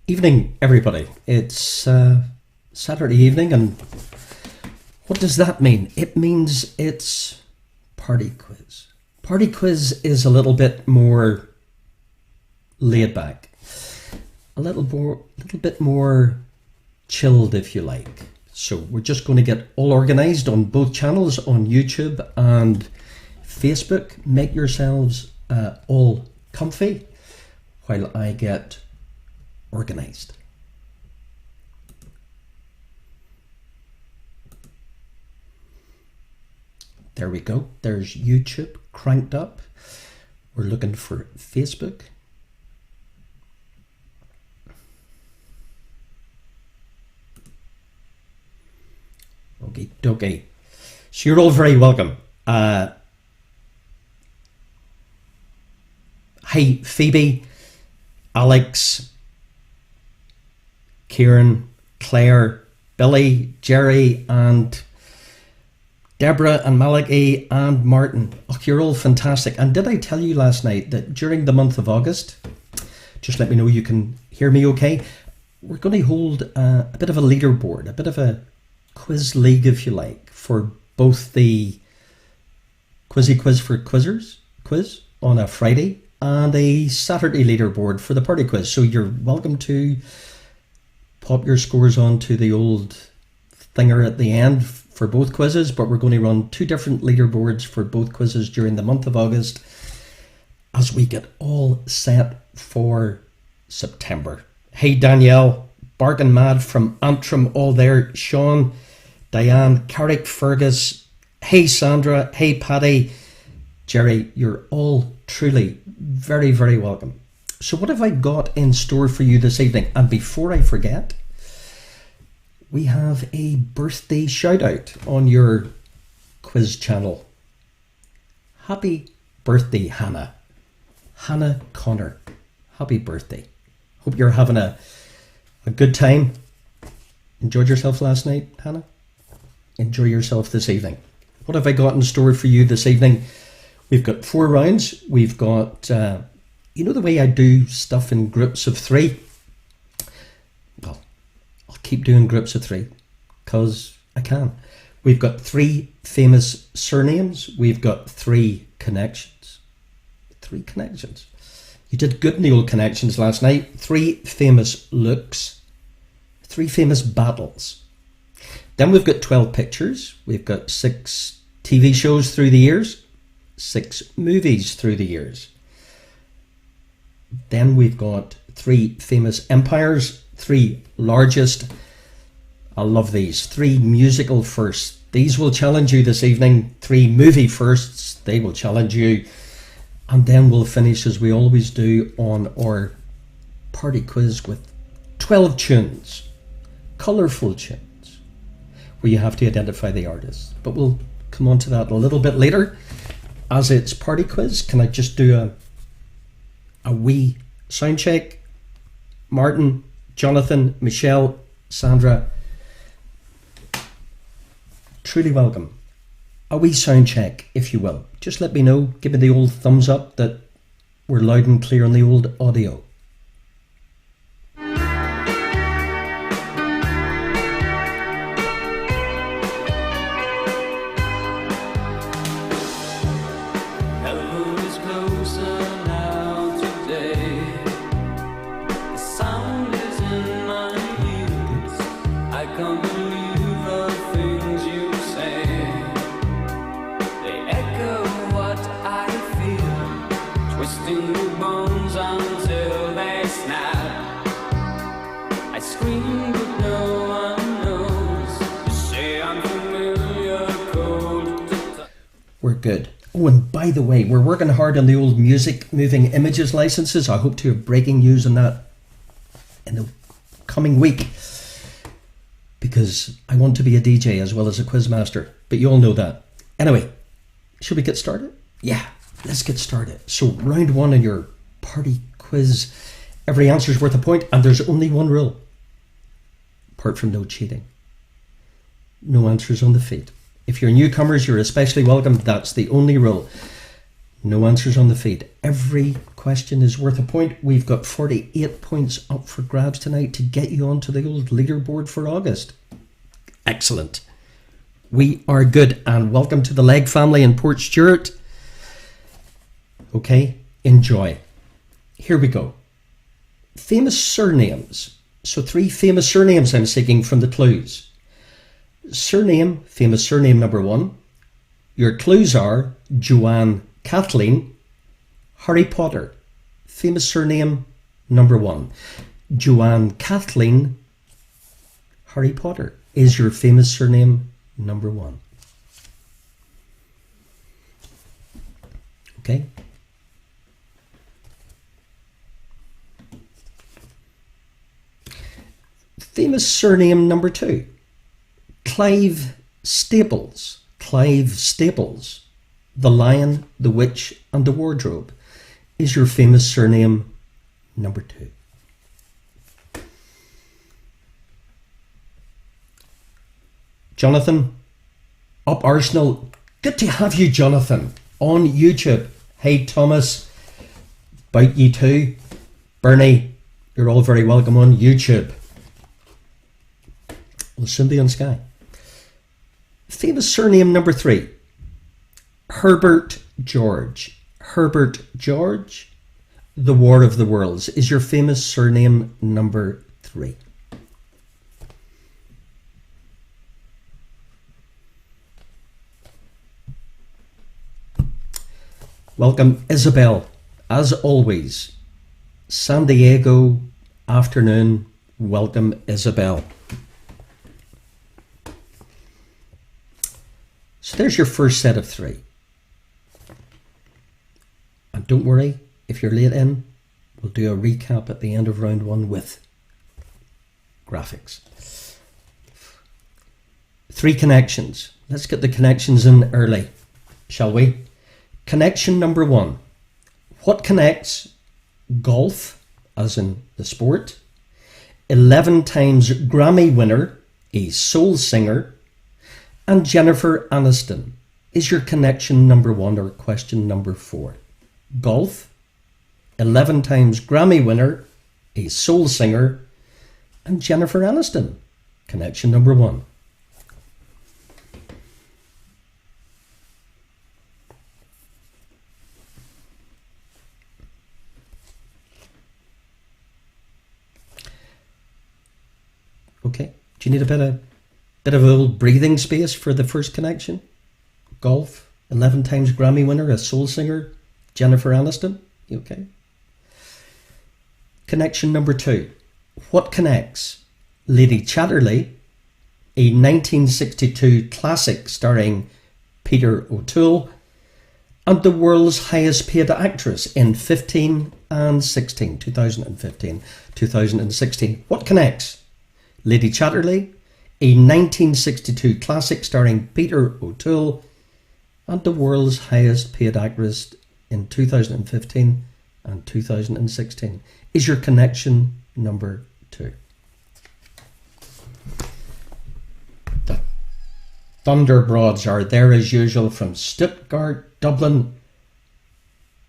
Evening, everybody. It's Saturday evening, and what does that mean? It means it's party quiz. Party quiz is a little bit more laid back, a little bit more chilled, if you like. So we're just going to get all organised on both channels, on YouTube and Facebook. Make yourselves all comfy while I get organised. There we go. There's YouTube cranked up. We're looking for Facebook. Okay. So you're all very welcome. Hey, Phoebe, Alex, Kieran, Claire, Billy, Jerry, and Deborah, and Maliki, and Martin. Oh, you're all fantastic. And did I tell you last night that during the month of August, just let me know you can hear me okay, we're going to hold a bit of a leaderboard, a bit of a quiz league, if you like, for both the Quizzy Quiz for Quizzers quiz on a Friday and a Saturday leaderboard for the party quiz. So you're welcome to pop your scores onto the old thinger at the end for both quizzes, but we're going to run two different leaderboards for both quizzes during the month of August as we get all set for September. Hey, Danielle, barking mad from Antrim, all there. Sean, Diane, Carrick, Fergus, hey Sandra, hey Paddy, Jerry, you're all truly very, very welcome. So what have I got in store for you this evening? And before I forget, we have a birthday shout out on your quiz channel. Happy birthday, Hannah. Hannah Connor. Happy birthday. Hope you're having a good time. Enjoyed yourself last night, Hannah? Enjoy yourself this evening. What have I got in store for you this evening? We've got 4 rounds. We've got, you know the way I do stuff in groups of 3? Well, I'll keep doing groups of 3 because I can. We've got 3 famous surnames. We've got 3 connections. 3 connections. You did good in the old connections last night. 3 famous looks. 3 famous battles. Then we've got 12 pictures. We've got 6 TV shows through the years. 6 movies through the years. Then we've got 3 famous empires. 3 largest. I love these. 3 musical firsts. These will challenge you this evening. 3 movie firsts. They will challenge you. And then we'll finish, as we always do, on our party quiz with 12 tunes. Colourful tunes. Where you have to identify the artist. But we'll come on to that a little bit later. As it's party quiz, can I just do a wee sound check? Martin, Jonathan, Michelle, Sandra, truly welcome. A wee sound check, if you will. Just let me know, give me the old thumbs up that we're loud and clear on the old audio. Good. Oh, and by the way, we're working hard on the old music moving images licenses. I hope to have breaking news on that in the coming week, because I want to be a DJ as well as a quizmaster, but you all know that. Anyway, should we get started? Yeah, let's get started. So round 1 in your party quiz, every answer is worth a point, and there's only one rule, apart from no cheating. No answers on the feed. If you're newcomers, you're especially welcome. That's the only rule. No answers on the feed. Every question question is worth a point. We've got 48 points up for grabs tonight to get you onto the old leaderboard for August. Excellent. We are good, and welcome to the Legg family in Port Stewart. Okay, enjoy. Here we go. Famous surnames. So 3 famous surnames I'm seeking from the clues. Surname, famous surname number 1. Your clues are Joanne, Kathleen, Harry Potter. Famous surname number 1. Joanne, Kathleen, Harry Potter is your famous surname number 1. Okay. Famous surname number 2. Clive Staples. Clive Staples. The Lion, the Witch and the Wardrobe is your famous surname number 2. Jonathan, up Arsenal. Good to have you, Jonathan, on YouTube. Hey, Thomas, about you too. Bernie, you're all very welcome on YouTube. We'll soon be on Sky. Famous surname number 3. Herbert George. Herbert George, the War of the Worlds is your famous surname number 3. Welcome, Isabel, as always. San Diego afternoon. Welcome, Isabel. So there's your first set of 3. And don't worry, if you're late in, we'll do a recap at the end of round 1 with graphics. 3 connections. Let's get the connections in early, shall we? Connection number 1. What connects golf, as in the sport, 11 times Grammy winner, a soul singer, and Jennifer Aniston is your connection number 1 or question number 4. Golf, 11 times Grammy winner, a soul singer, and Jennifer Aniston. Connection number 1. Okay, do you need a bit of a little breathing space for the first connection? Golf, 11 times Grammy winner, a soul singer, Jennifer Aniston. You okay? Connection number 2. What connects Lady Chatterley, a 1962 classic starring Peter O'Toole, and the world's highest paid actress in 2015, 2016. What connects Lady Chatterley, a 1962 classic starring Peter O'Toole, and the world's highest paid actress in 2015 and 2016 is your connection number 2. The Thunderbroads are there as usual from Stuttgart, Dublin,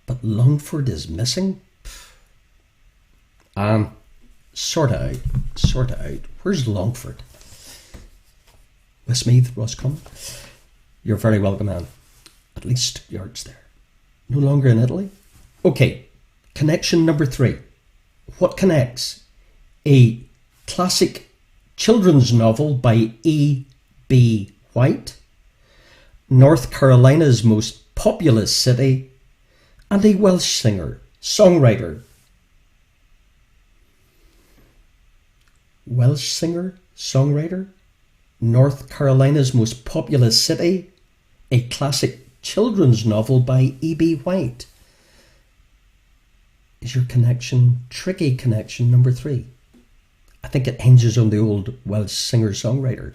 but Longford is missing. Sort out. Where's Longford? Westmeath, Roscommon. You're very welcome, Anne. At least Stuttgart's there. No longer in Italy? Okay, connection number 3. What connects a classic children's novel by E.B. White, North Carolina's most populous city, and a Welsh singer, songwriter? Welsh singer, songwriter, North Carolina's most populous city, a classic children's novel by E.B. White is your connection, tricky connection number 3. I think it hinges on the old Welsh singer-songwriter.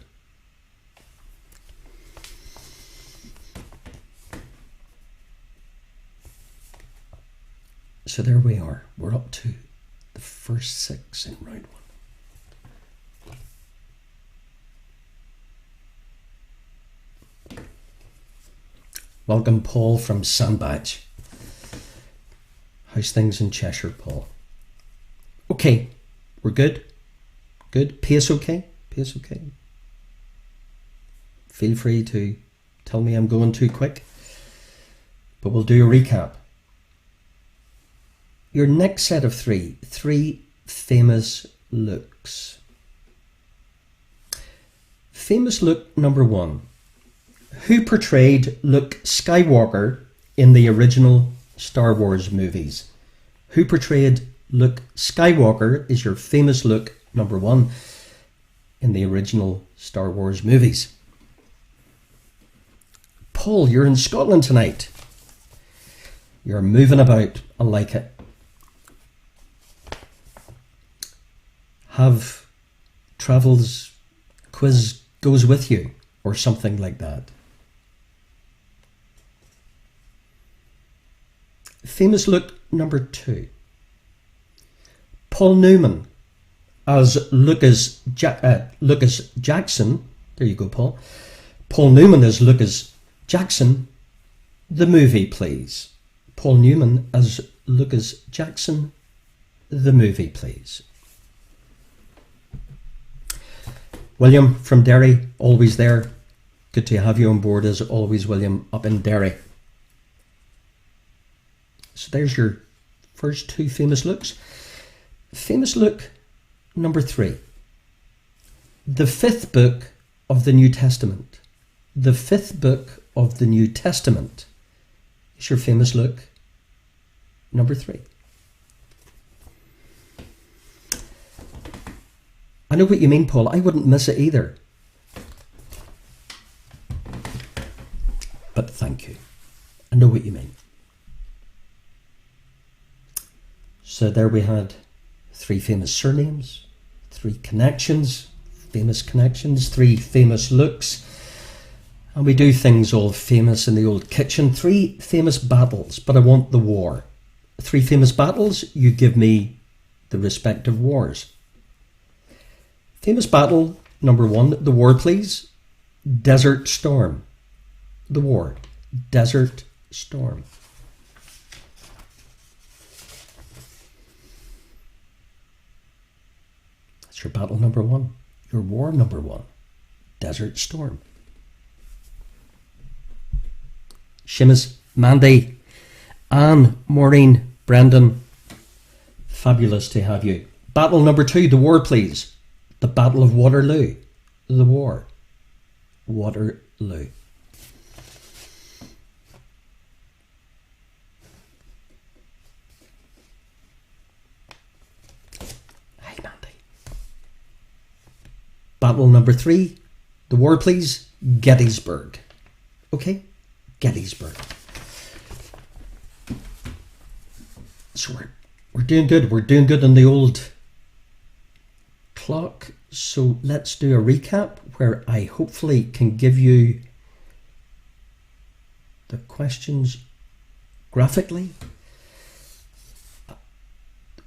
So there we are. We're up to the first 6 in round 1. Welcome, Paul from Sandbach. How's things in Cheshire, Paul? Okay, we're good. Good. Pace okay? Pace okay? Feel free to tell me I'm going too quick, but we'll do a recap. Your next set of three famous looks. Famous look number one. Who portrayed Luke Skywalker in the original Star Wars movies? Who portrayed Luke Skywalker is your famous look number one in the original Star Wars movies. Paul, you're in Scotland tonight. You're moving about. I like it. Have travels quiz goes with you or something like that. Famous look number two. Paul Newman as Lucas Jackson. There you go, Paul. Paul Newman as Lucas Jackson. The movie, please. Paul Newman as Lucas Jackson. The movie, please. William from Derry, always there. Good to have you on board as always, William, up in Derry. So there's your first two famous looks. Famous look number three. The fifth book of the New Testament. The fifth book of the New Testament is your famous look number three. I know what you mean, Paul. I wouldn't miss it either. But thank you. I know what you mean. So there we had three famous surnames, three connections, famous connections, three famous looks. And we do things all famous in the old kitchen. Three famous battles, but I want the war. Three famous battles, you give me the respective wars. Famous battle number one, the war, please. Desert Storm. The war. Desert Storm. That's your battle number one. Your war number one. Desert Storm. Seamus, Mandy, Anne, Maureen, Brendan. Fabulous to have you. Battle number two, the war, please. The Battle of Waterloo. The war. Waterloo. Hi, Mandy. Battle number three. The war, please. Gettysburg. Okay? Gettysburg. So we're doing good. We're doing good on the old clock. So let's do a recap where I hopefully can give you the questions graphically.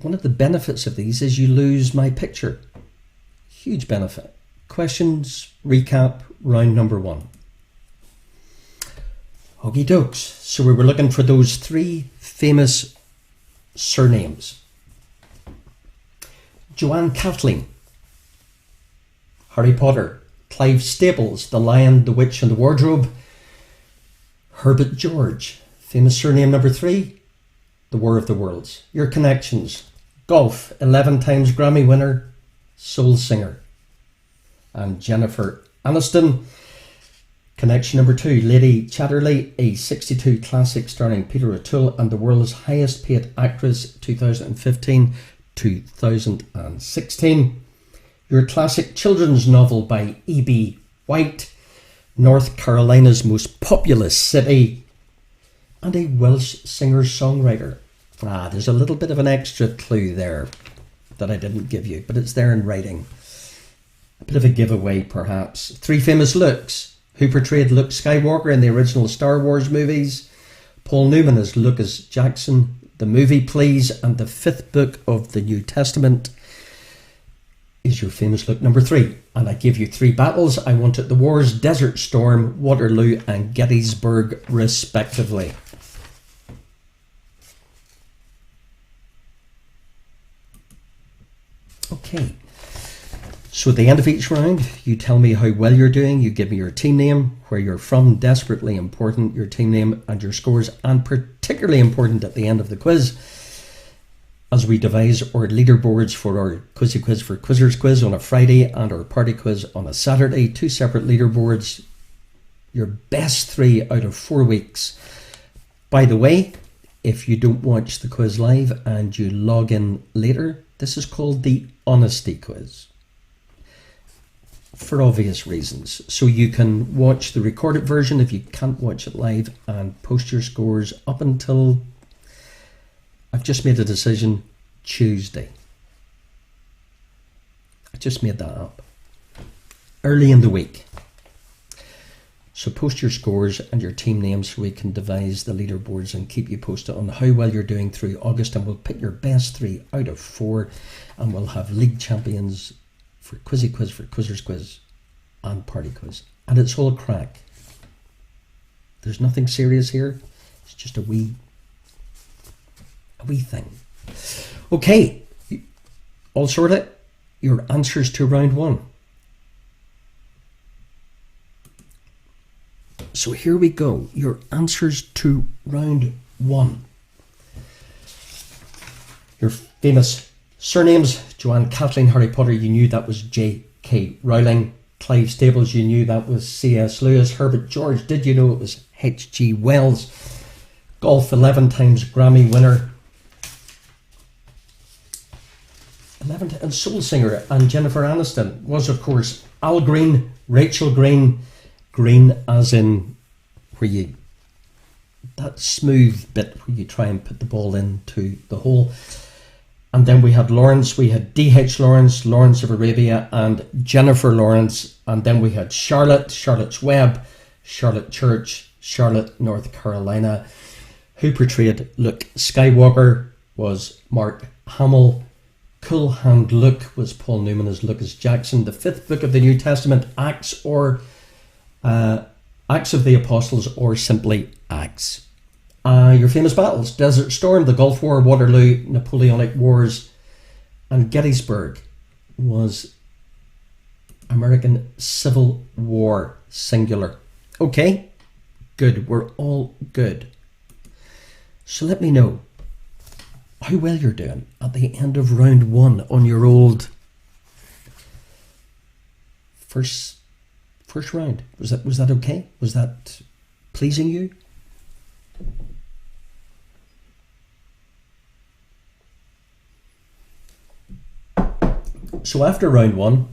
One of the benefits of these is you lose my picture. Huge benefit. Questions, recap, round number one. Okie dokes. So we were looking for those three famous surnames. Joanne Kathleen. Harry Potter. Clive Staples, The Lion, the Witch and the Wardrobe. Herbert George. Famous surname number three. The War of the Worlds. Your connections. Golf, 11 times Grammy winner, soul singer. And Jennifer Aniston. Connection number two, Lady Chatterley, a 62 classic starring Peter O'Toole and the world's highest paid actress 2015-2016. Your classic children's novel by E.B. White, North Carolina's most populous city, and a Welsh singer-songwriter. There's a little bit of an extra clue there that I didn't give you, but it's there in writing. A bit of a giveaway, perhaps. Three famous looks. Who portrayed Luke Skywalker in the original Star Wars movies? Paul Newman as Lucas Jackson. The movie, please. And the fifth book of the New Testament is your famous look number three. And I give you three battles. I wanted the wars, Desert Storm, Waterloo and Gettysburg, respectively. Okay. So at the end of each round, you tell me how well you're doing. You give me your team name, where you're from, desperately important, your team name and your scores, and particularly important at the end of the quiz, as we devise our leaderboards for our Quizzy Quiz for Quizzers quiz on a Friday and our party quiz on a Saturday. 2 separate leaderboards, your best 3 out of 4 weeks. By the way, if you don't watch the quiz live and you log in later, this is called the Honesty Quiz, for obvious reasons. So you can watch the recorded version if you can't watch it live and post your scores up until, I've just made a decision, Tuesday. I just made that up. Early in the week. So post your scores and your team names so we can devise the leaderboards and keep you posted on how well you're doing through August, and we'll pick your best 3 out of 4, and we'll have league champions for Quizzy Quiz for Quizzers quiz and party quiz. And it's all crack. There's nothing serious here. It's just a wee thing. Okay, all sorted. Your answers to round 1. So here we go. Your answers to round 1. Your famous surnames: Joanne Kathleen Harry Potter, you knew that was J.K. Rowling. Clive Staples, you knew that was C.S. Lewis. Herbert George, did you know it was H.G. Wells? Golf 11 times Grammy winner. 11 and soul singer, and Jennifer Aniston was, of course, Al Green, Rachel Green. Green as in where you, that smooth bit where you try and put the ball into the hole. And then we had Lawrence, we had D.H. Lawrence, Lawrence of Arabia, and Jennifer Lawrence. And then we had Charlotte, Charlotte's Web, Charlotte Church, Charlotte, North Carolina. Who portrayed Luke Skywalker was Mark Hamill. Cool Hand Luke was Paul Newman as Lucas Jackson. The 5th book of the New Testament, Acts, or Acts of the Apostles, or simply Acts. Your famous battles: Desert Storm, the Gulf War, Waterloo, Napoleonic Wars, and Gettysburg was American Civil War, singular. Okay, good. We're all good. So let me know how well you're doing at the end of round 1 on your old first round. Was that okay? Was that pleasing you? So after round 1,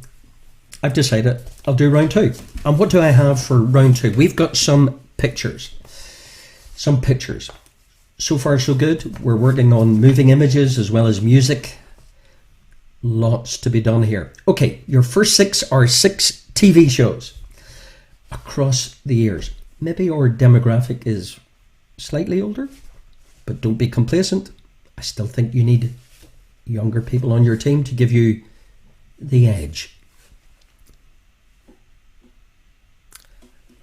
I've decided I'll do round 2. And what do I have for round 2? We've got some pictures. So far so good. We're working on moving images as well as music. Lots to be done here. Okay, your first 6 are 6 TV shows across the years. Maybe our demographic is slightly older, but don't be complacent. I still think you need younger people on your team to give you the edge.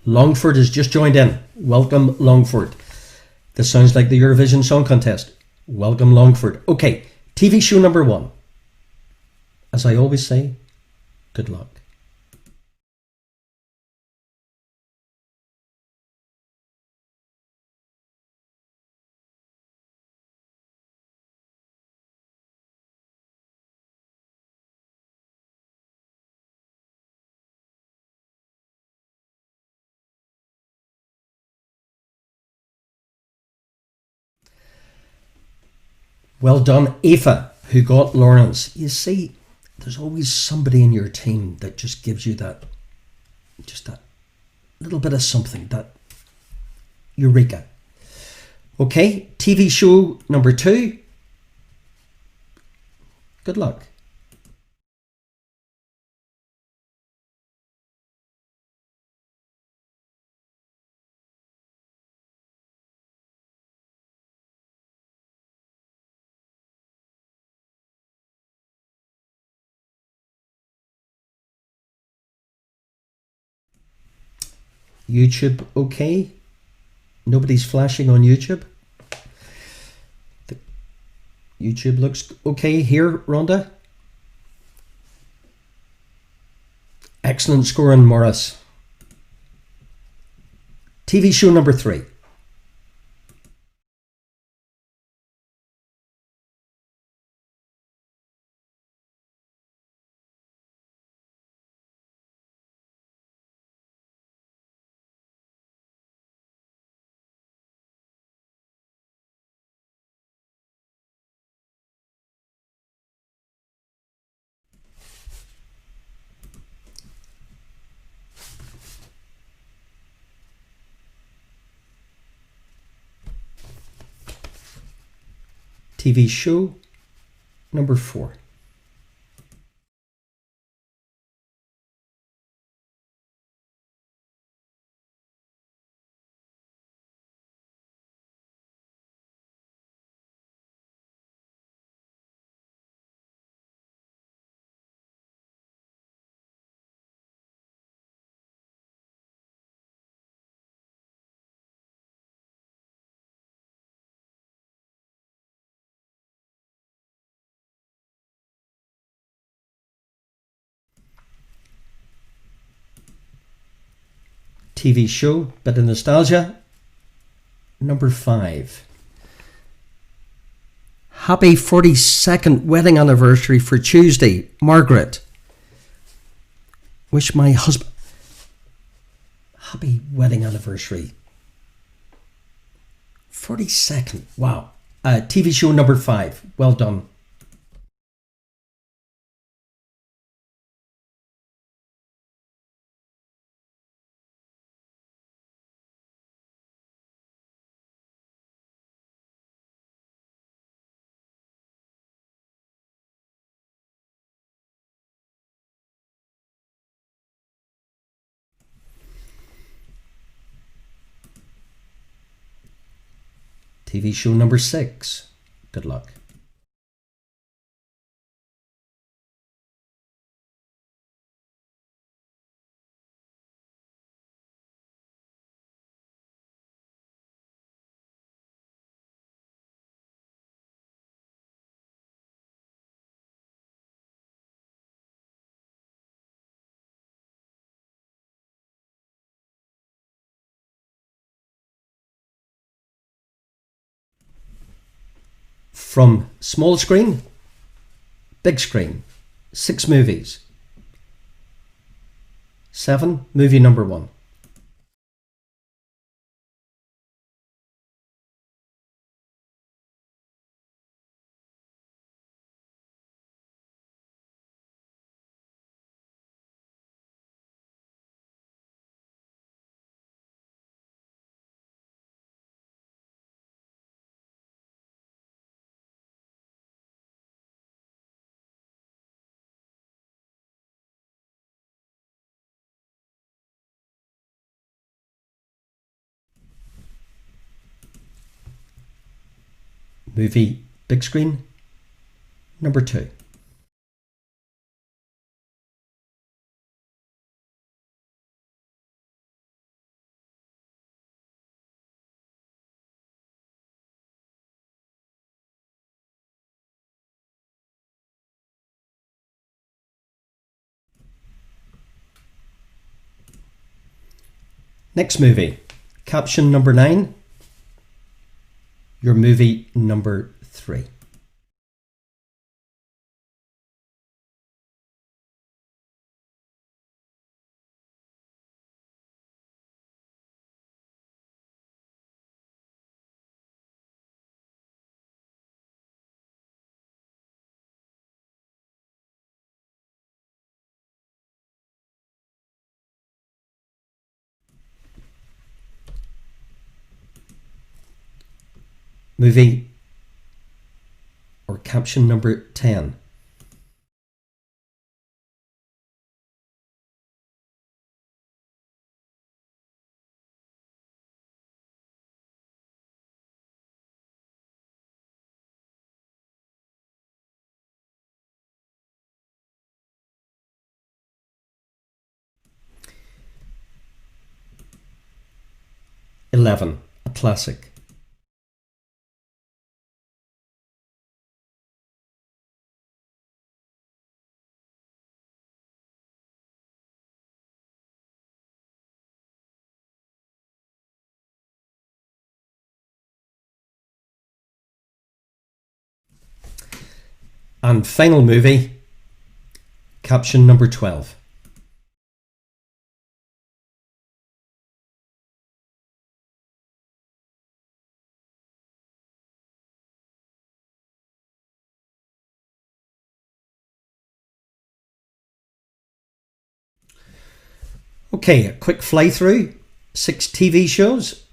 Longford has just joined in. Welcome, Longford. This sounds like the Eurovision Song Contest. Welcome, Longford. Okay, TV show number 1. As I always say, good luck. Well done, Aoife, who got Lawrence. You see, there's always somebody in your team that just gives you that little bit of something, that eureka. Okay, TV show number 2. Good luck. YouTube okay? Nobody's flashing on YouTube? YouTube looks okay here, Rhonda? Excellent scoring, Morris. TV show number 3. TV show number 4. TV show, bit of nostalgia, number 5. Happy 42nd wedding anniversary for Tuesday, Margaret. Wish my husband happy wedding anniversary. 42nd, wow. TV show number 5, well done. TV show number 6. Good luck. From small screen, big screen, 6 movies. 7, movie number 1. Movie, big screen, number 2. Next movie, caption number 9. Your movie number 3. Movie or caption number 10. '11, a classic. And final movie, caption number 12. Okay, a quick fly through. 6 TV shows.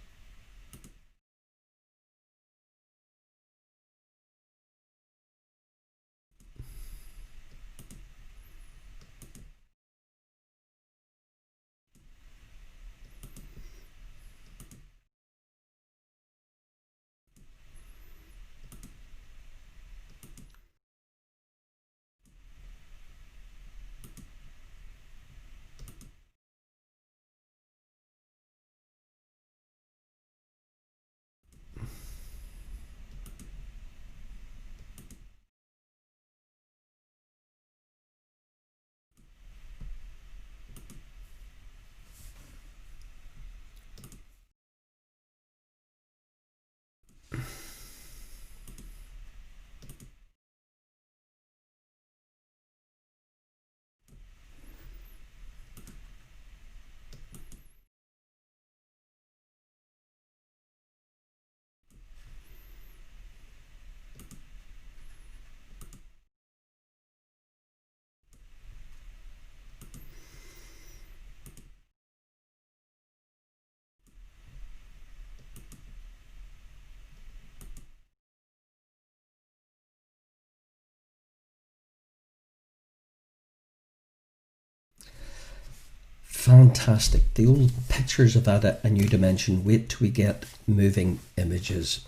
Fantastic. The old pictures have added a new dimension. Wait till we get moving images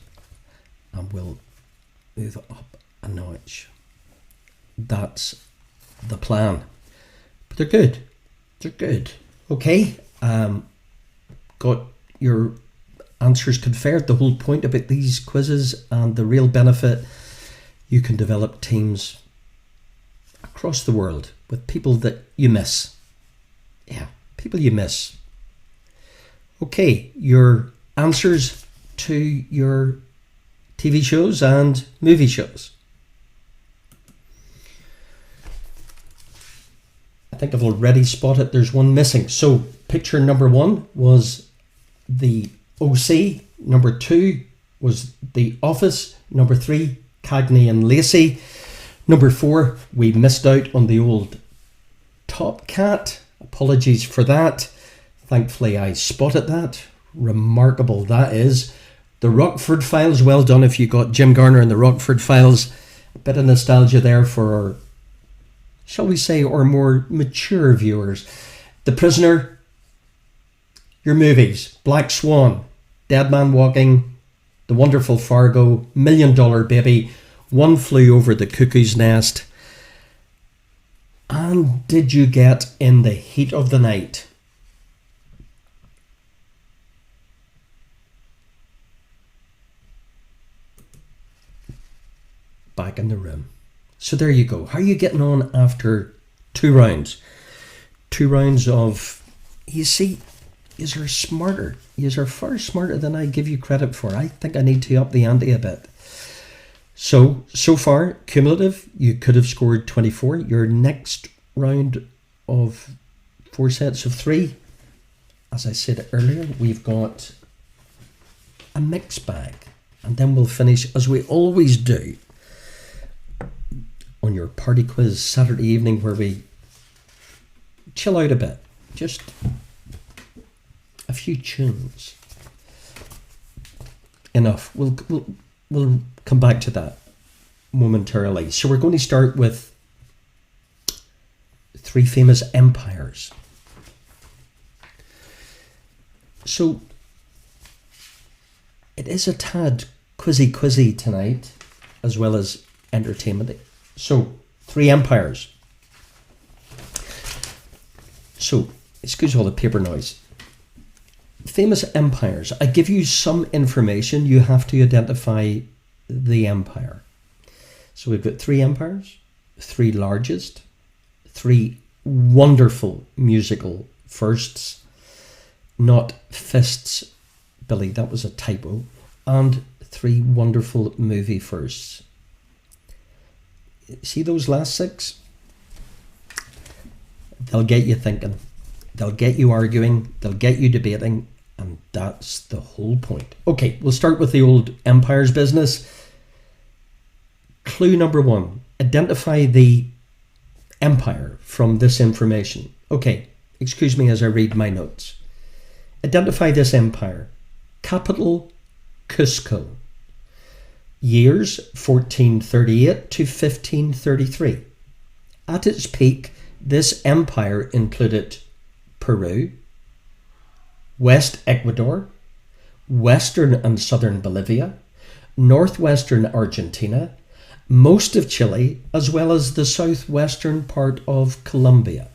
and we'll move up a notch. That's the plan. But they're good. They're good. Okay. Got your answers confirmed. The whole point about these quizzes and the real benefit, you can develop teams across the world with people that you miss. Yeah, people you miss. Okay, your answers to your TV shows and movie shows. I think I've already spotted there's one missing. So picture number 1 was the OC. Number 2 was The Office. Number 3, Cagney and Lacey. Number 4, we missed out on the old Top Cat. Apologies for that. Thankfully I spotted that. Remarkable that is. The Rockford Files, well done if you got Jim Garner and the Rockford Files. A bit of nostalgia there for our, shall we say, our more mature viewers. The Prisoner, your movies, Black Swan, Dead Man Walking, The Wonderful Fargo, $1 Million Baby, One Flew Over the Cuckoo's Nest. And did you get In the Heat of the Night? Back in the room. So there you go. How are you getting on after 2 rounds? 2 rounds of, you see, yous are smarter. Yous are far smarter than I give you credit for. I think I need to up the ante a bit. So far, cumulative, you could have scored 24. Your next round of 4 sets of 3, as I said earlier, we've got a mixed bag. And then we'll finish, as we always do, on your party quiz Saturday evening, where we chill out a bit. Just a few tunes. Enough. We'll come back to that momentarily. So we're going to start with 3 famous empires. So it is a tad quizzy tonight, as well as entertainment. So 3 empires. So excuse all the paper noise. Famous empires. I give you some information. You have to identify the empire. So we've got 3 empires, 3 largest, 3 wonderful musical firsts, not fists, Billy, that was a typo, and 3 wonderful movie firsts. See those last six? They'll get you thinking. They'll get you arguing. They'll get you debating. And that's the whole point. Okay, we'll start with the old empires business. Clue number one. Identify the empire from this information. Okay, excuse me as I read my notes. Identify this empire. Capital, Cusco. Years 1438 to 1533. At its peak, this empire included Peru, West Ecuador, western and southern Bolivia, northwestern Argentina, most of Chile, as well as the southwestern part of Colombia.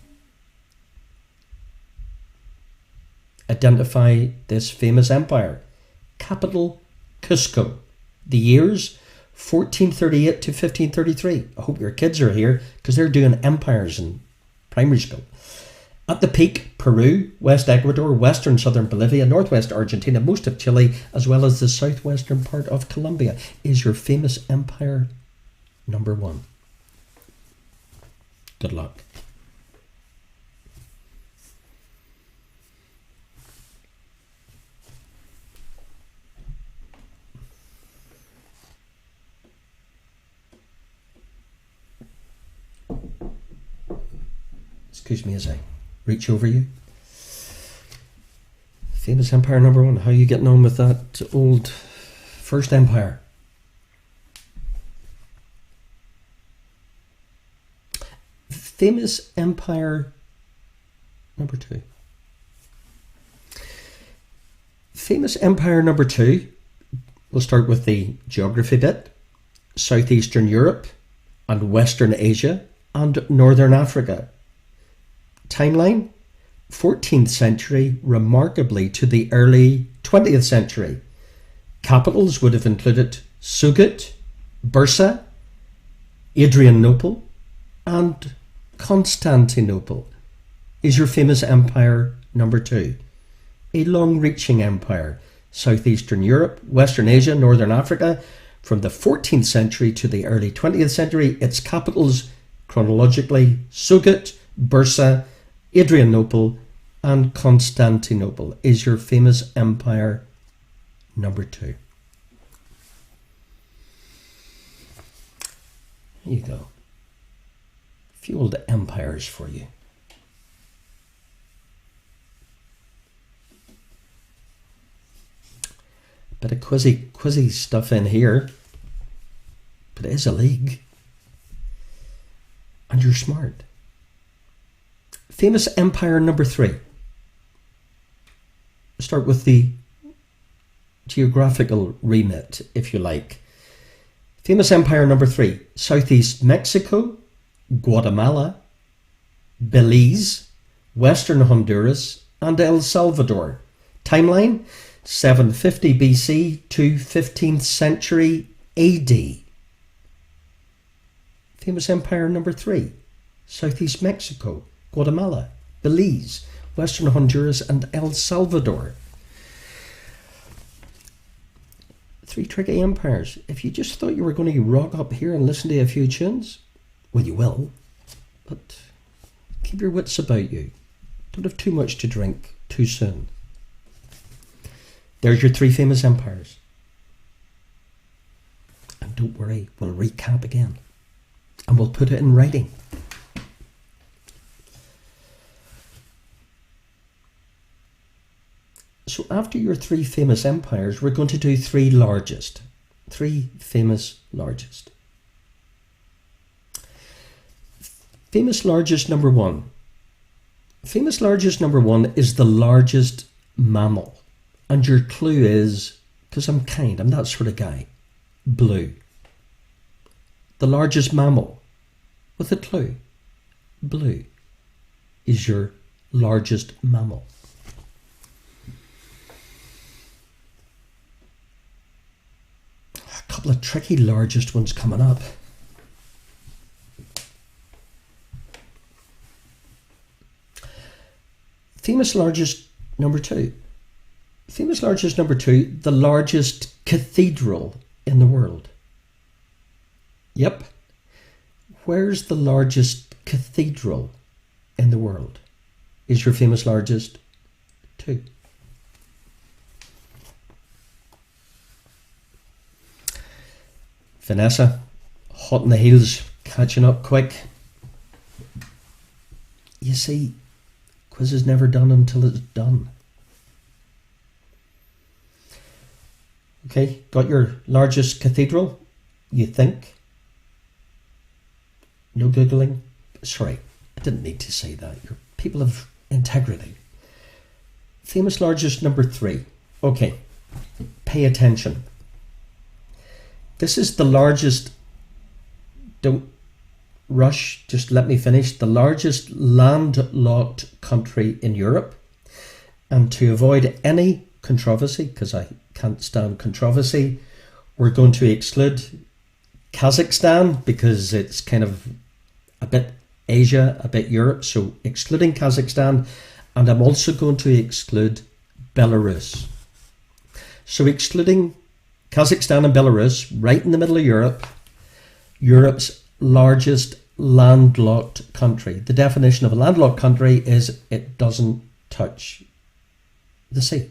Identify this famous empire. Capital, Cusco. The years 1438 to 1533. I hope your kids are here because they're doing empires in primary school. At the peak, Peru, West Ecuador, western southern Bolivia, northwest Argentina, most of Chile, as well as the southwestern part of Colombia, is your famous empire number one. Good luck. Excuse me as I reach over you. Famous empire number one. How are you getting on with that old first empire? Famous empire number two. Famous empire number two. We'll start with the geography bit. Southeastern Europe and Western Asia and Northern Africa. Timeline, 14th century, remarkably to the early 20th century. Capitals would have included Sugut, Bursa, Adrianople, and Constantinople. Is your famous empire number two. A long-reaching empire. Southeastern Europe, Western Asia, Northern Africa. From the 14th century to the early 20th century, its capitals chronologically Sugut, Bursa, Adrianople and Constantinople. Is your famous empire number two. There you go. A few old empires for you. Bit of quizzy stuff in here. But it is a league. And you're smart. Famous empire number three. Start with the geographical remit, if you like. Famous empire number three. Southeast Mexico, Guatemala, Belize, Western Honduras, and El Salvador. Timeline, 750 BC to 15th century AD. Famous empire number three. Southeast Mexico, Guatemala, Belize, Western Honduras, and El Salvador. Three tricky empires. If you just thought you were going to rock up here and listen to a few tunes, well, you will, but keep your wits about you. Don't have too much to drink too soon. There's your three famous empires. And don't worry, we'll recap again. And we'll put it in writing. So after your three famous empires, we're going to do three largest. Three famous largest. Famous largest number one. Famous largest number one is the largest mammal. And your clue is, because I'm that sort of guy, blue. The largest mammal with a clue, blue, is your largest mammal. A couple of tricky largest ones coming up. Famous largest number two. Famous largest number two, the largest cathedral in the world. Yep. Where's the largest cathedral in the world? Is your famous largest 2? Vanessa, hot in the heels, catching up quick. You see, quiz is never done until it's done. Okay, got your largest cathedral, you think? No Googling? Sorry, I didn't need to say that. You're people of integrity. Famous largest number 3. Okay, pay attention. This is the largest, don't rush, just let me finish, the largest landlocked country in Europe. And to avoid any controversy, because I can't stand controversy, we're going to exclude Kazakhstan because it's kind of a bit Asia, a bit Europe, so excluding Kazakhstan, and I'm also going to exclude Belarus. So excluding Kazakhstan and Belarus, right in the middle of Europe, Europe's largest landlocked country. The definition of a landlocked country is it doesn't touch the sea.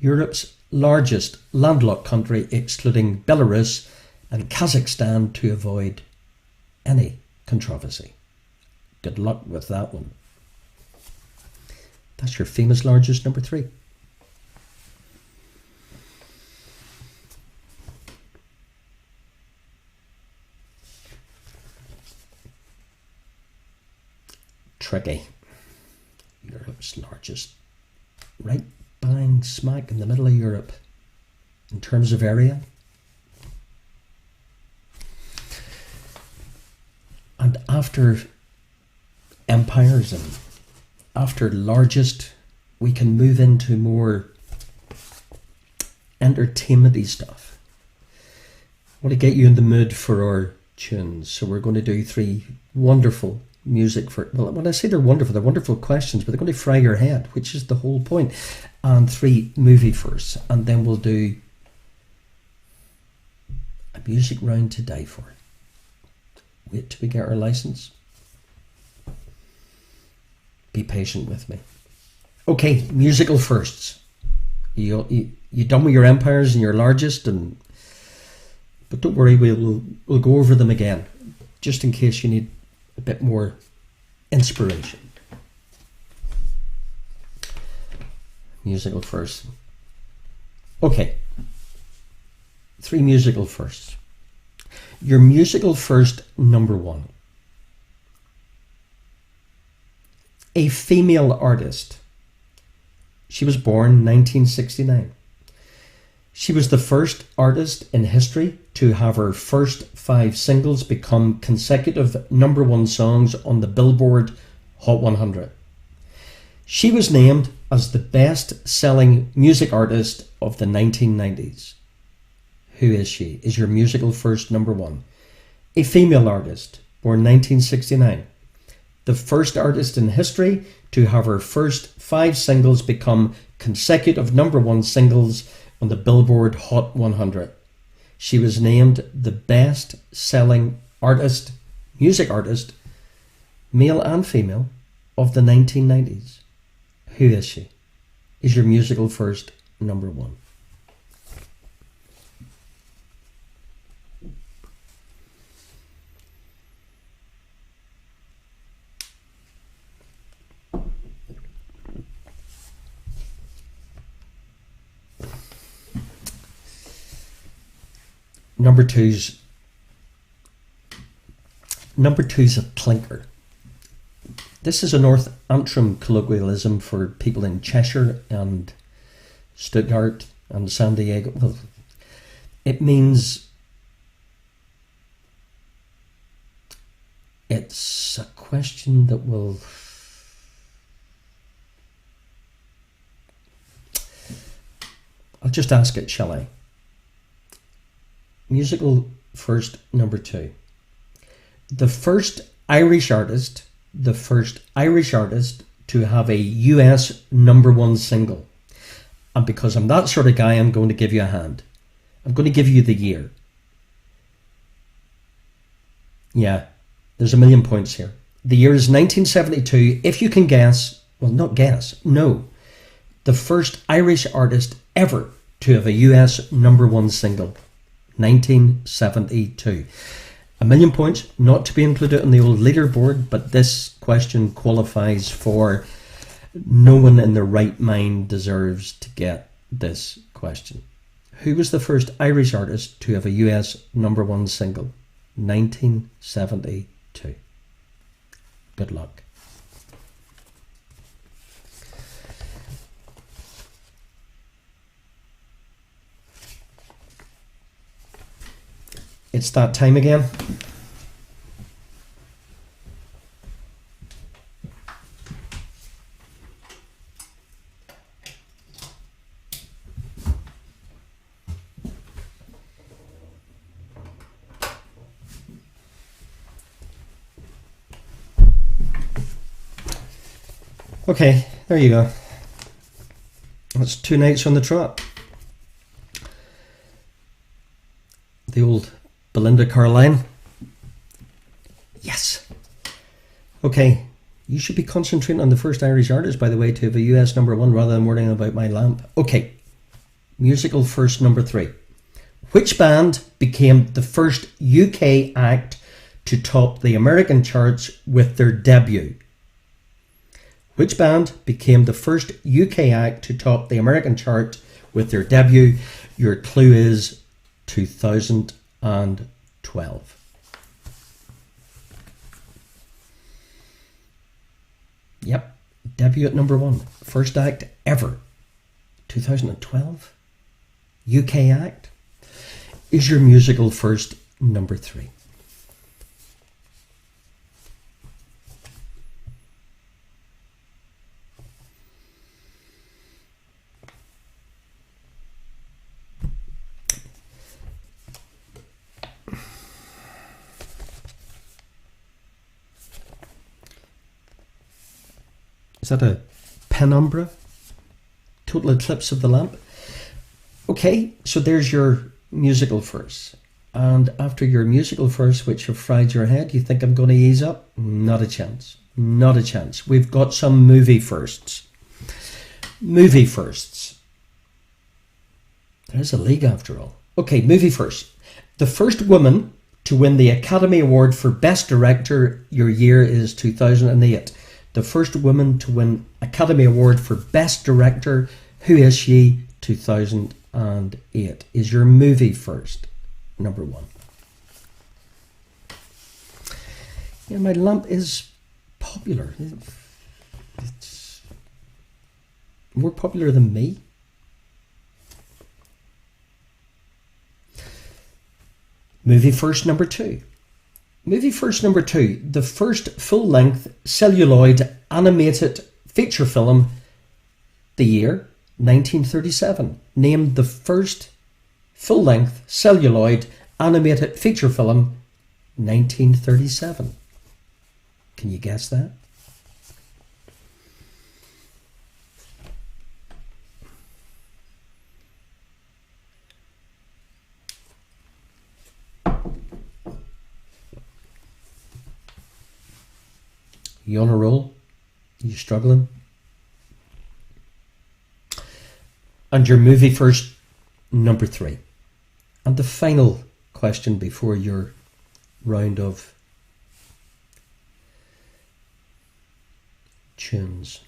Europe's largest landlocked country, excluding Belarus and Kazakhstan, to avoid any controversy. Good luck with that one. That's your famous largest number 3. Tricky. Europe's largest. Right bang smack in the middle of Europe in terms of area. And after empires and after largest, we can move into more entertainment-y stuff. I want to get you in the mood for our tunes. So we're going to do 3 wonderful music for, well, when I say they're wonderful questions, but they're going to fry your head, which is the whole point. And 3 movie firsts, and then we'll do a music round to die for. Wait till we get our license. Be patient with me. Okay, musical firsts. You done with your empires and your largest, but don't worry, we'll go over them again, just in case you need a bit more inspiration. Musical first. Okay. 3 musical firsts. Your musical first number 1. A female artist. She was born 1969. She was the first artist in history to have her first 5 singles become consecutive number 1 songs on the Billboard Hot 100. She was named as the best-selling music artist of the 1990s. Who is she? Is your musical first number 1. A female artist, born 1969. The first artist in history to have her first 5 singles become consecutive number 1 singles on the Billboard Hot 100. She was named the best-selling artist, music artist, male and female, of the 1990s. Who is she? Is your musical first number 1. Number two's a clinker. This is a North Antrim colloquialism for people in Cheshire and Stuttgart and San Diego. Well, it means it's a question that will I'll just ask it, shall I? Musical first, number 2. The first Irish artist to have a US number 1 single. And because I'm that sort of guy, I'm going to give you a hand. I'm going to give you the year. Yeah, there's a million points here. The year is 1972. If you can guess, well, not guess, no. The first Irish artist ever to have a US number one single. 1972. A million points, not to be included on the old leaderboard, but this question qualifies for no one in their right mind deserves to get this question. Who was the first Irish artist to have a US number one single? 1972. Good luck. It's that time again. Okay, there you go. That's 2 nights on the trot. The old Belinda Carlisle. Yes. Okay, you should be concentrating on the first Irish artist, by the way, to have a US number one rather than worrying about my lamp. Okay, musical first number 3. Which band became the first UK act to top the American charts with their debut? Which band became the first UK act to top the American chart with their debut? Your clue is 2012. Yep, debut at number 1. First act ever. 2012. UK act. Is your musical first number 3? Is that a penumbra? Total eclipse of the lamp? Okay, so there's your musical first. And after your musical first, which have fried your head, you think I'm going to ease up? Not a chance. Not a chance. We've got some movie firsts. Movie firsts. There's a league after all. Okay, movie first. The first woman to win the Academy Award for Best Director, your year is 2008. The first woman to win Academy Award for Best Director, who is she? 2008. Is your movie first? Number 1. Yeah, my lamp is popular. It's more popular than me. Movie first number 2. Movie first number 2. The first full-length celluloid animated feature film, the year 1937. Name the first full-length celluloid animated feature film, 1937. Can you guess that? You on a roll? You struggling? And your movie first, number 3. And the final question before your round of tunes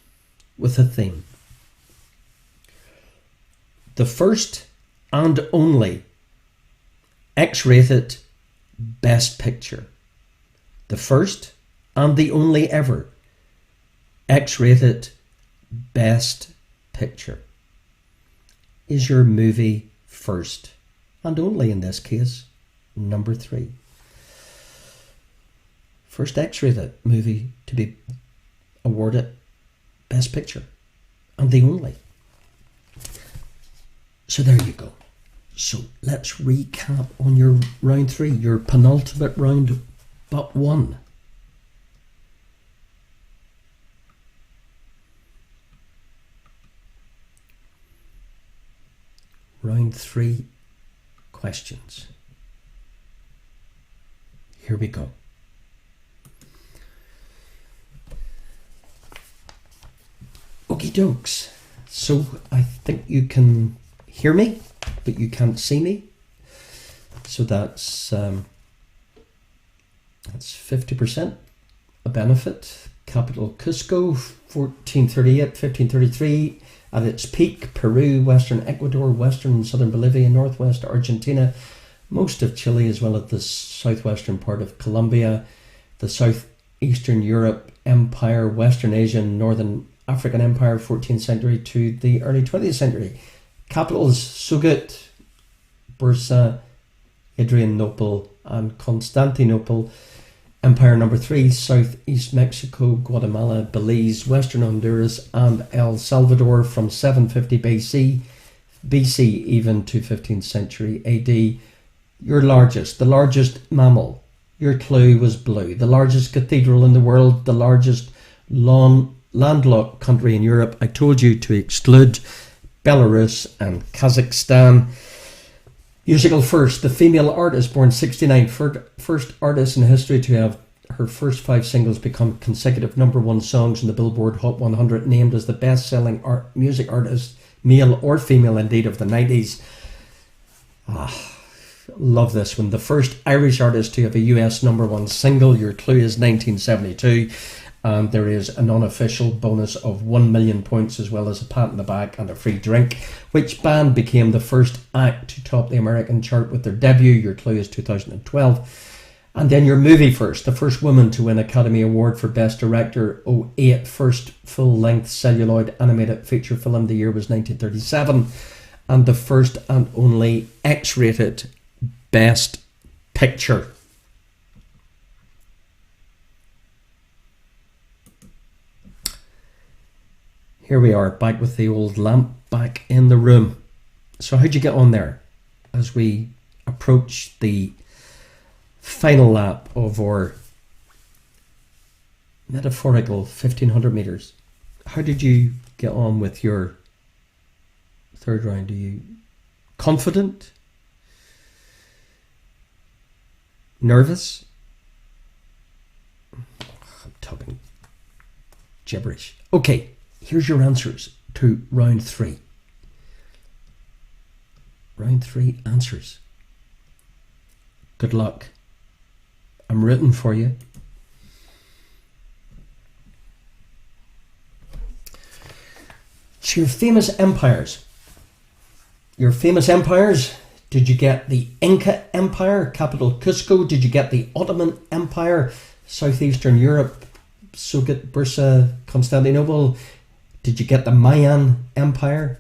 with a theme. The first and only X-rated Best Picture. The first and the only ever X-rated Best Picture. Is your movie first and only, in this case, number 3. First X-rated movie to be awarded Best Picture and the only. So there you go. So let's recap on your round 3, your penultimate round but one. Round 3 questions. Here we go. dokes. So I think you can hear me, but you can't see me. So that's 50% a benefit. Capital Cusco, 1438, 1533. At its peak, Peru, western Ecuador, western and southern Bolivia, northwest Argentina, most of Chile, as well as the southwestern part of Colombia, the southeastern Europe Empire, Western Asia, northern African Empire, 14th century to the early 20th century. Capitals Sugut, Bursa, Adrianople, and Constantinople. Empire number 3, southeast Mexico, Guatemala, Belize, western Honduras, and El Salvador from 750 BC even to 15th century AD. The largest mammal. Your clue was blue. The largest cathedral in the world, the largest landlocked country in Europe. I told you to exclude Belarus and Kazakhstan. Musical first, the female artist born 69, first artist in history to have her first 5 singles become consecutive #1 songs in the Billboard Hot 100, named as the best-selling music artist, male or female indeed, of the 90s. Love this one. The first Irish artist to have a US #1 single. Your clue is 1972. And there is an unofficial bonus of 1 million points, as well as a pat on the back and a free drink. Which band became the first act to top the American chart with their debut? Your clue is 2012. And then your movie first. The first woman to win Academy Award for Best Director, 2008. First full-length celluloid animated feature film of the year was 1937. And the first and only X-rated Best Picture. Here we are, back with the old lamp back in the room. So how'd you get on there as we approach the final lap of our metaphorical 1500 meters? How did you get on with your third round? Are you confident? Nervous? I'm talking gibberish. Okay. Here's your answers to round 3. Round 3 answers. Good luck. I'm rooting for you. It's your famous empires. Your famous empires. Did you get the Inca Empire, capital Cusco? Did you get the Ottoman Empire, southeastern Europe, Sugut, Bursa, Constantinople? Did you get the Mayan Empire?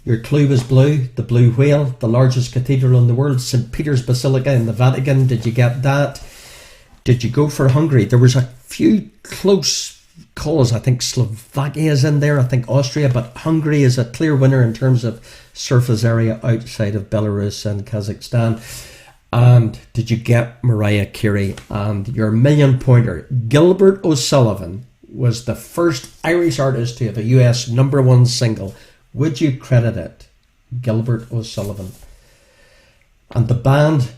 Your clue was blue, the Blue Whale, the largest cathedral in the world, St. Peter's Basilica in the Vatican. Did you get that? Did you go for Hungary? There was a few close calls. I think Slovakia is in there, I think Austria, but Hungary is a clear winner in terms of surface area outside of Belarus and Kazakhstan. And did you get Mariah Carey? And your million pointer, Gilbert O'Sullivan, was the first Irish artist to have a US #1 single. Would you credit it? Gilbert O'Sullivan. And the band,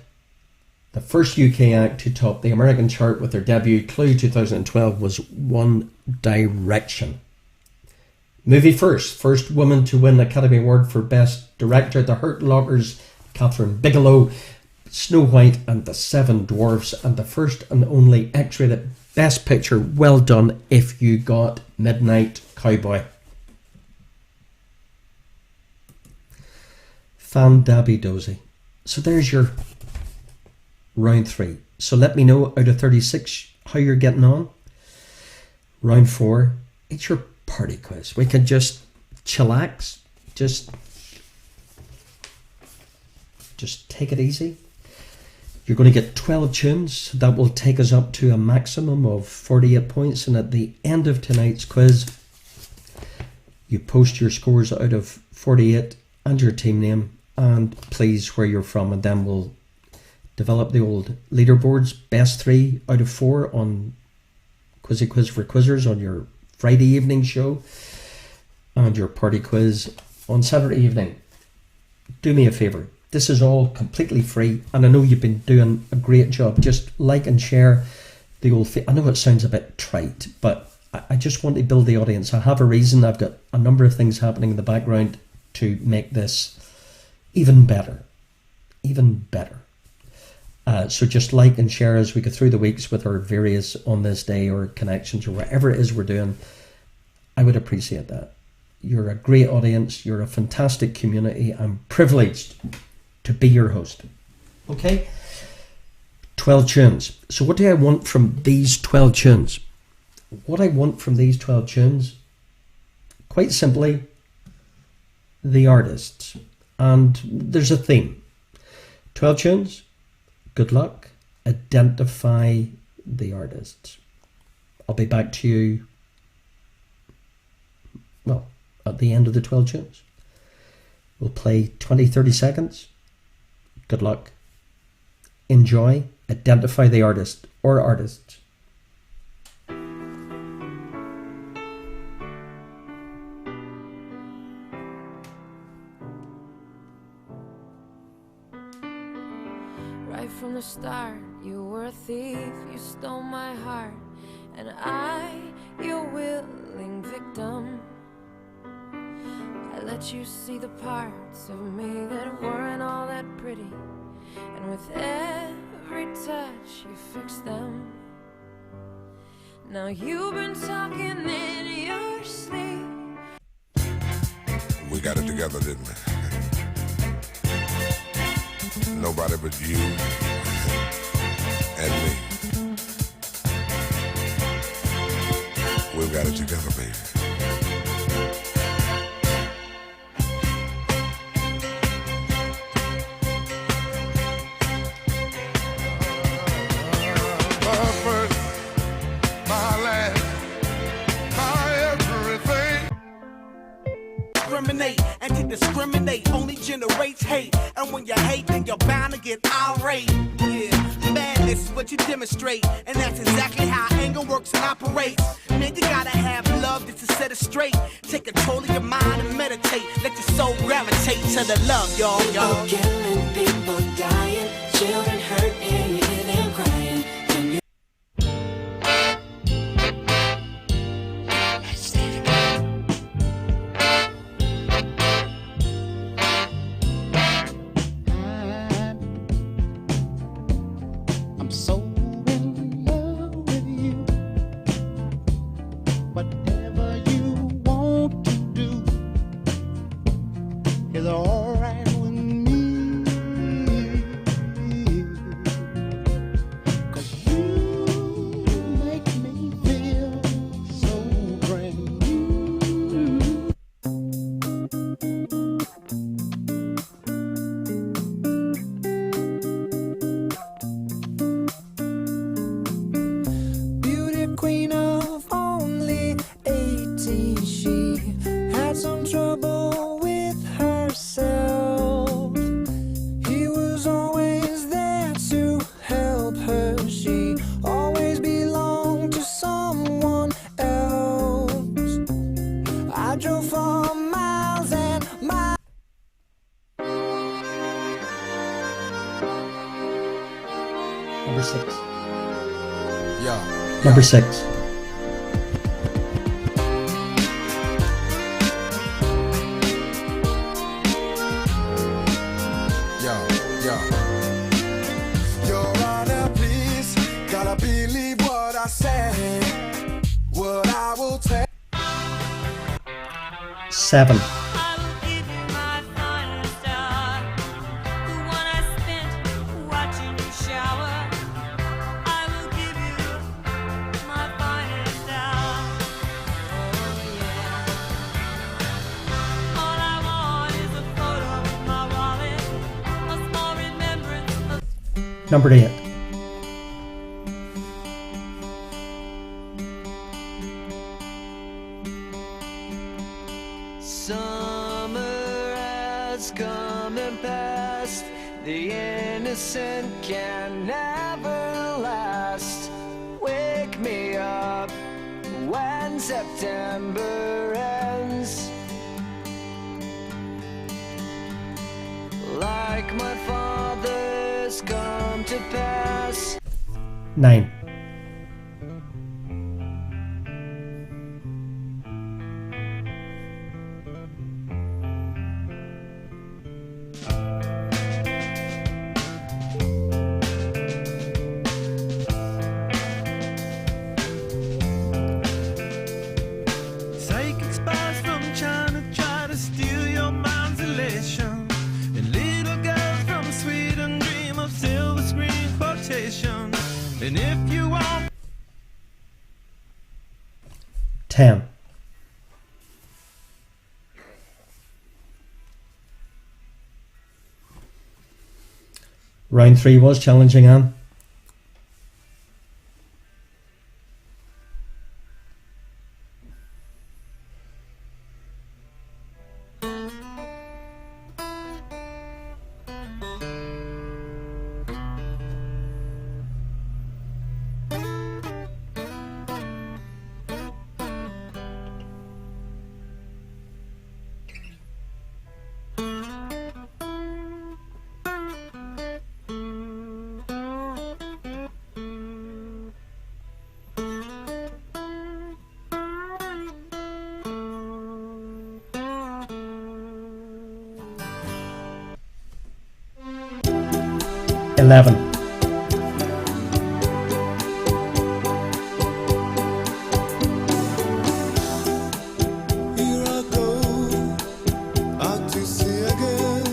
the first UK act to top the American chart with their debut, clue 2012, was One Direction. Movie first woman to win the Academy Award for Best Director, The Hurt Lockers, Catherine Bigelow, Snow White and the Seven Dwarfs, and the first and only X-rated Best Picture. Well done if you got Midnight Cowboy. Fan-dabby-dozy. So there's your round 3. So let me know out of 36 how you're getting on. Round 4, it's your party quiz. We can just chillax, just take it easy. You're going to get 12 tunes. That will take us up to a maximum of 48 points. And at the end of tonight's quiz, you post your scores out of 48 and your team name and please where you're from. And then we'll develop the old leaderboards. Best 3 out of 4 on Quizzy Quiz for Quizzers on your Friday evening show. And your party quiz on Saturday evening. Do me a favour. This is all completely free, and I know you've been doing a great job. Just like and share the old... I know it sounds a bit trite, but I just want to build the audience. I have a reason. I've got a number of things happening in the background to make this even better. Even better. So just like and share as we go through the weeks with our various On This Day or connections or whatever it is we're doing. I would appreciate that. You're a great audience. You're a fantastic community. I'm privileged to be your host. Okay? 12 tunes. So what do I want from these 12 tunes? What I want from these 12 tunes, quite simply, the artists. And there's a theme. 12 tunes, good luck, identify the artists. I'll be back to you, well, at the end of the 12 tunes. We'll play 20, 30 seconds. Good luck. Enjoy. Identify the artist or artists. Right from the start, you were a thief, you stole my heart, and I, your willing victim. I let you see the parts of me that weren't all that pretty, and with every touch you fixed them. Now you've been talking in your sleep. We got it together, didn't we? Nobody but you and me. We've got it together, baby. My first, my last, my everything. Discriminate and to discriminate only generates hate. And when you hate, then you're bound to get irate. Yeah, madness is what you demonstrate, and that's exactly how anger works and operates. Man, you gotta have love just to set it straight. Take control of your mind and meditate. Let your soul gravitate to the love, y'all. People killing, people dying, children hurt and you hear them crying. When you I'm so in love with you. Whatever you want to do is alright with me. 'Cause you make me feel so brand new. Beauty queen of only 18, she had some trouble with herself. He was always there to help her. She always belonged to someone else. I drove for miles and miles. Number 6. Yeah. Number 6. Your Honor, please, gotta believe what I say. What I will take. 7. I will give you my finest hour, the one I spent watching you shower. I will give you my finest hour. Oh yeah. All I want is a photo in my wallet, a small remembrance of Number 8. Summer has come and passed. The innocent can never last. Wake me up when September ends. Like my father's come to pass. 9. 10. Round 3 was challenging, Anne. Eleven. Here I go, out to sea again.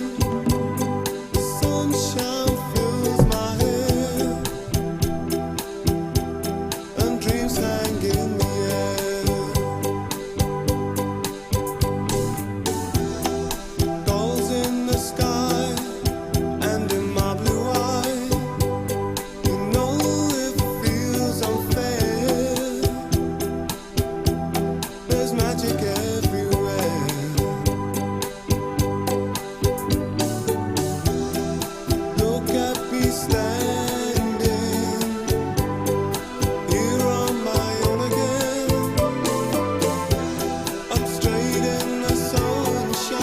Sunshine fills my head, and dreams hang in the air. Gulls in the sky, and in my blue eye, you know it feels unfair. There's magic everywhere. Look at me standing here on my own again. I'm straight in the sunshine.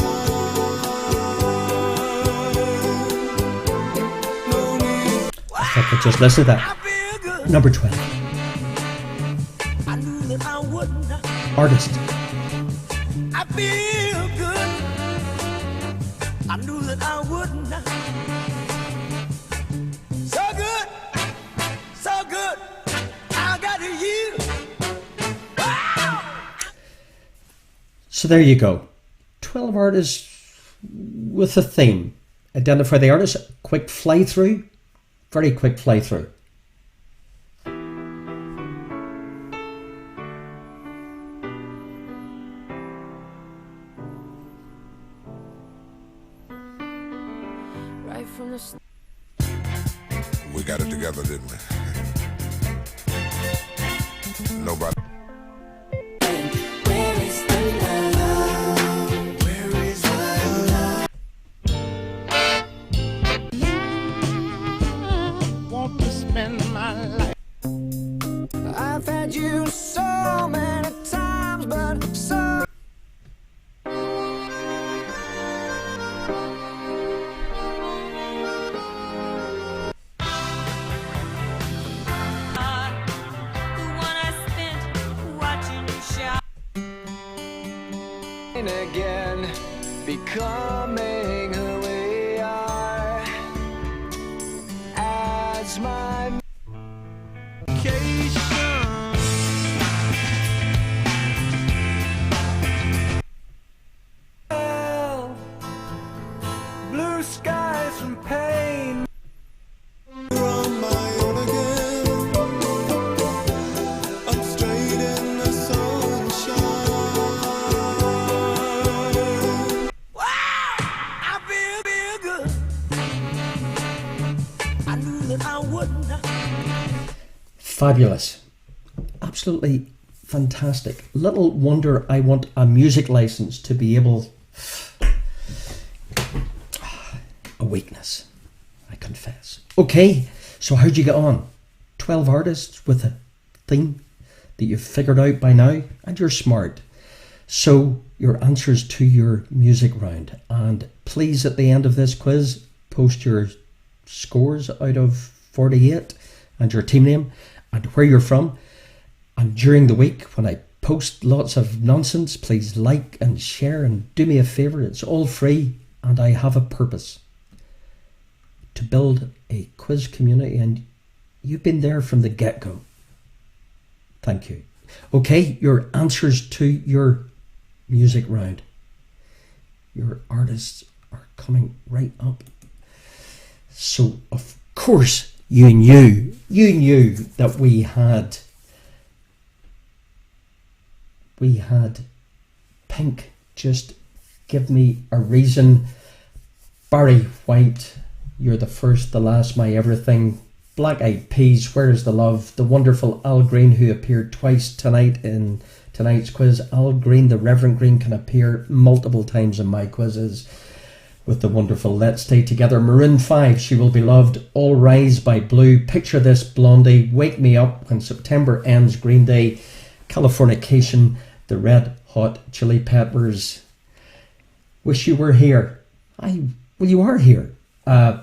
No need. If I could just listen to that. I feel good. Number 12. I knew that I wouldn't. Artist. I feel good. I knew that I wouldn't. So good, so good. I got you. Wow. So there you go. 12 artists with a theme. Identify the artist. Quick fly through. Very quick fly through. Right from the start. We got it together, didn't we? Nobody. Where is the love? Where is the love? Want to spend my life. I've had you so many times, but so again, becoming who we are as my blue skies from pain. You're on my own again. I'm straight in the sunshine. Wow. I feel good. I knew that I wouldn't. Fabulous. Absolutely fantastic. Little wonder I want a music license to be able... A weakness, I confess. Okay, so how'd you get on? 12 artists with a theme that you've figured out by now, and you're smart. So your answers to your music round. And please, at the end of this quiz, post your scores out of 48 and your team name and where you're from. And during the week, when I post lots of nonsense, please like and share and do me a favour. It's all free and I have a purpose. To build a quiz community, and you've been there from the get-go. Thank you. Okay, your answers to your music round. Your artists are coming right up. So, of course, you knew that we had We had Pink, Just Give Me a Reason. Barry White, You're the First, the Last, My Everything. Black Eyed Peas, Where's the Love? The wonderful Al Green, who appeared twice tonight in tonight's quiz. Al Green, the Reverend Green, can appear multiple times in my quizzes with the wonderful Let's Stay Together. Maroon 5, She Will Be Loved. All Rise by Blue. Picture This, Blondie. Wake Me Up When September Ends, Green Day. Californication, the Red Hot Chili Peppers. Wish You Were Here. Well, you are here.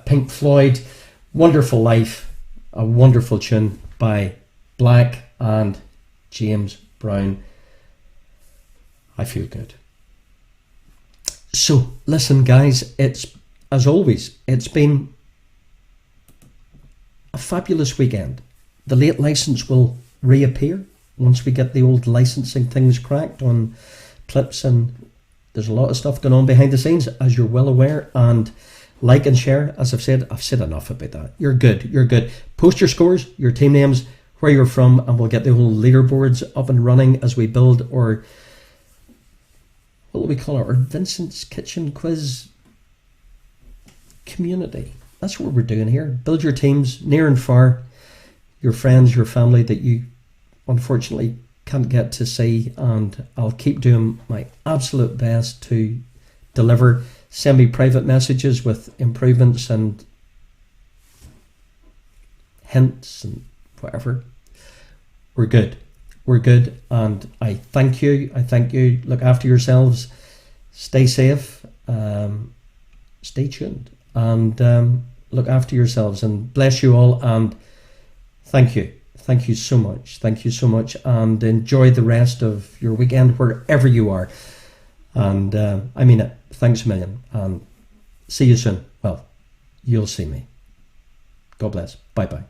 Pink Floyd, Wonderful Life, a wonderful tune by Black and James Brown. I feel good. So, listen, guys, it's, as always, it's been a fabulous weekend. The late license will reappear once we get the old licensing things cracked on clips, and there's a lot of stuff going on behind the scenes, as you're well aware. And like and share, as I've said enough about that. You're good. Post your scores, your team names, where you're from, and we'll get the whole leaderboards up and running as we build our, what do we call it, our Vincent's Kitchen Quiz community. That's what we're doing here. Build your teams near and far, your friends, your family that you unfortunately can't get to see, and I'll keep doing my absolute best to deliver. Send me private messages with improvements and hints and whatever. We're good, and I thank you. Look after yourselves, stay safe, stay tuned, and look after yourselves, and bless you all, and thank you so much, and enjoy the rest of your weekend wherever you are. And I mean it. Thanks a million, and see you soon. Well, you'll see me. God bless. Bye bye.